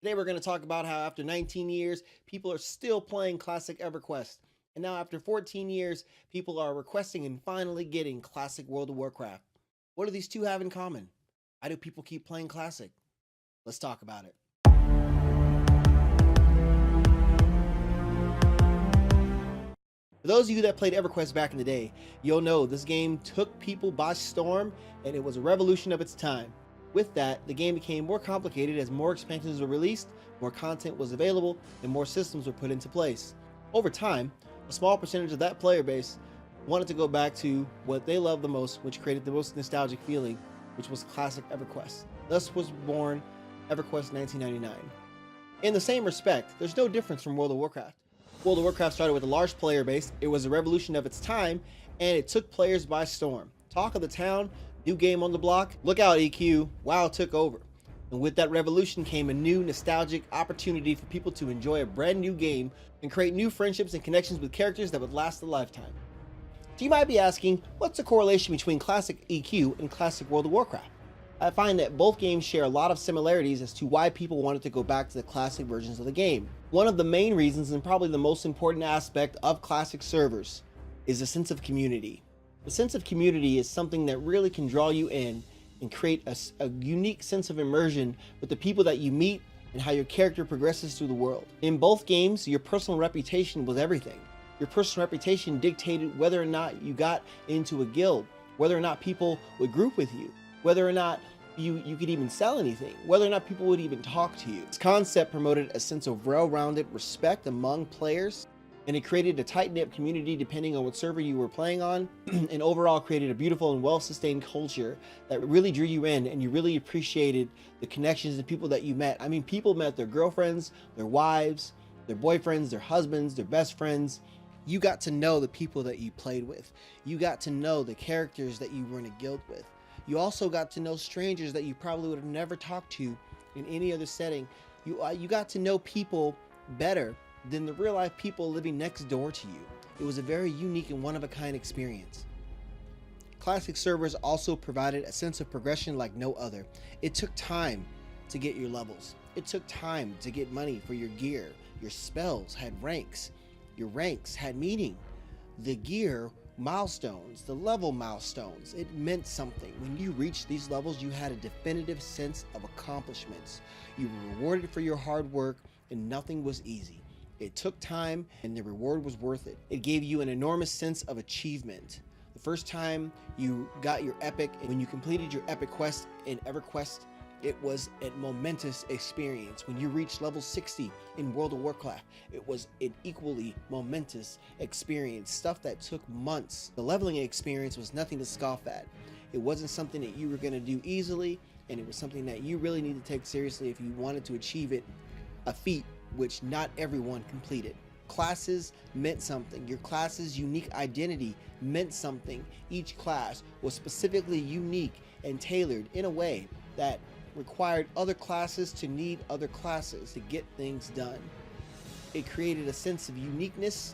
Today we're going to talk about how after 19 years, people are still playing classic EverQuest. And now after 14 years, people are requesting and finally getting classic World of Warcraft. What do these two have in common? Why do people keep playing classic? Let's talk about it. For those of you that played EverQuest back in the day, you'll know this game took people by storm and it was a revolution of its time. With that, the game became more complicated as more expansions were released, more content was available, and more systems were put into place. Over time, a small percentage of that player base wanted to go back to what they loved the most, which created the most nostalgic feeling, which was classic EverQuest. Thus was born EverQuest 1999. In the same respect, there's no difference from World of Warcraft. World of Warcraft started with a large player base, it was a revolution of its time, and it took players by storm. Talk of the town, new game on the block, look out EQ, WoW took over. And with that revolution came a new nostalgic opportunity for people to enjoy a brand new game and create new friendships and connections with characters that would last a lifetime. So you might be asking, what's the correlation between classic EQ and classic World of Warcraft? I find that both games share a lot of similarities as to why people wanted to go back to the classic versions of the game. One of the main reasons, and probably the most important aspect of classic servers, is a sense of community. The sense of community is something that really can draw you in and create a unique sense of immersion with the people that you meet and how your character progresses through the world. In both games, your personal reputation was everything. Your personal reputation dictated whether or not you got into a guild, whether or not people would group with you, whether or not you could even sell anything, whether or not people would even talk to you. This concept promoted a sense of well-rounded respect among players, and it created a tight-knit community depending on what server you were playing on, and overall created a beautiful and well-sustained culture that really drew you in, and you really appreciated the connections and people that you met. I mean, people met their girlfriends, their wives, their boyfriends, their husbands, their best friends. You got to know the people that you played with. You got to know the characters that you were in a guild with. You also got to know strangers that you probably would have never talked to in any other setting. You got to know people better than the real life people living next door to you. It was a very unique and one-of-a-kind experience. Classic servers also provided a sense of progression like no other. It took time to get your levels. It took time to get money for your gear. Your spells had ranks. Your ranks had meaning. The gear milestones, the level milestones, it meant something. When you reached these levels, you had a definitive sense of accomplishments. You were rewarded for your hard work, and nothing was easy. It took time, and the reward was worth it. It gave you an enormous sense of achievement. The first time you got your epic, and when you completed your epic quest in EverQuest, it was a momentous experience. When you reached level 60 in World of Warcraft, it was an equally momentous experience, stuff that took months. The leveling experience was nothing to scoff at. It wasn't something that you were going to do easily, and it was something that you really need to take seriously if you wanted to achieve it, a feat which not everyone completed. Classes meant something. Your class's unique identity meant something. Each class was specifically unique and tailored in a way that required other classes to need other classes to get things done. It created a sense of uniqueness,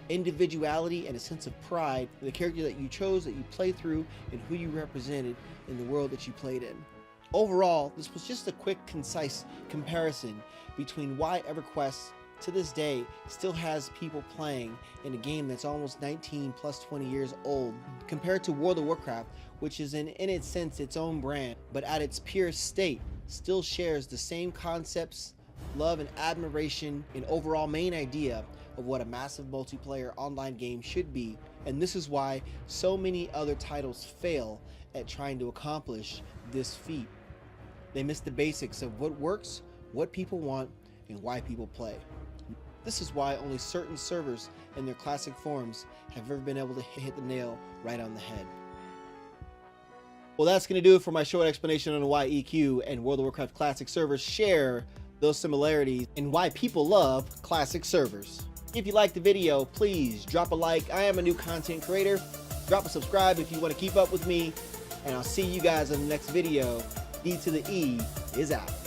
individuality, and a sense of pride in the character that you chose, that you played through, and who you represented in the world that you played in. Overall, this was just a quick, concise comparison between why EverQuest to this day still has people playing in a game that's almost 19 plus 20 years old, compared to World of Warcraft, which is in its sense its own brand, but at its purest state still shares the same concepts, love and admiration, and overall main idea of what a massive multiplayer online game should be. And this is why so many other titles fail at trying to accomplish this feat. They miss the basics of what works, what people want, and why people play. This is why only certain servers in their classic forms have ever been able to hit the nail right on the head. Well, that's going to do it for my short explanation on why EQ and World of Warcraft classic servers share those similarities and why people love classic servers. If you liked the video, please drop a like. I am a new content creator. Drop a subscribe if you want to keep up with me, and I'll see you guys in the next video. D to the E is out.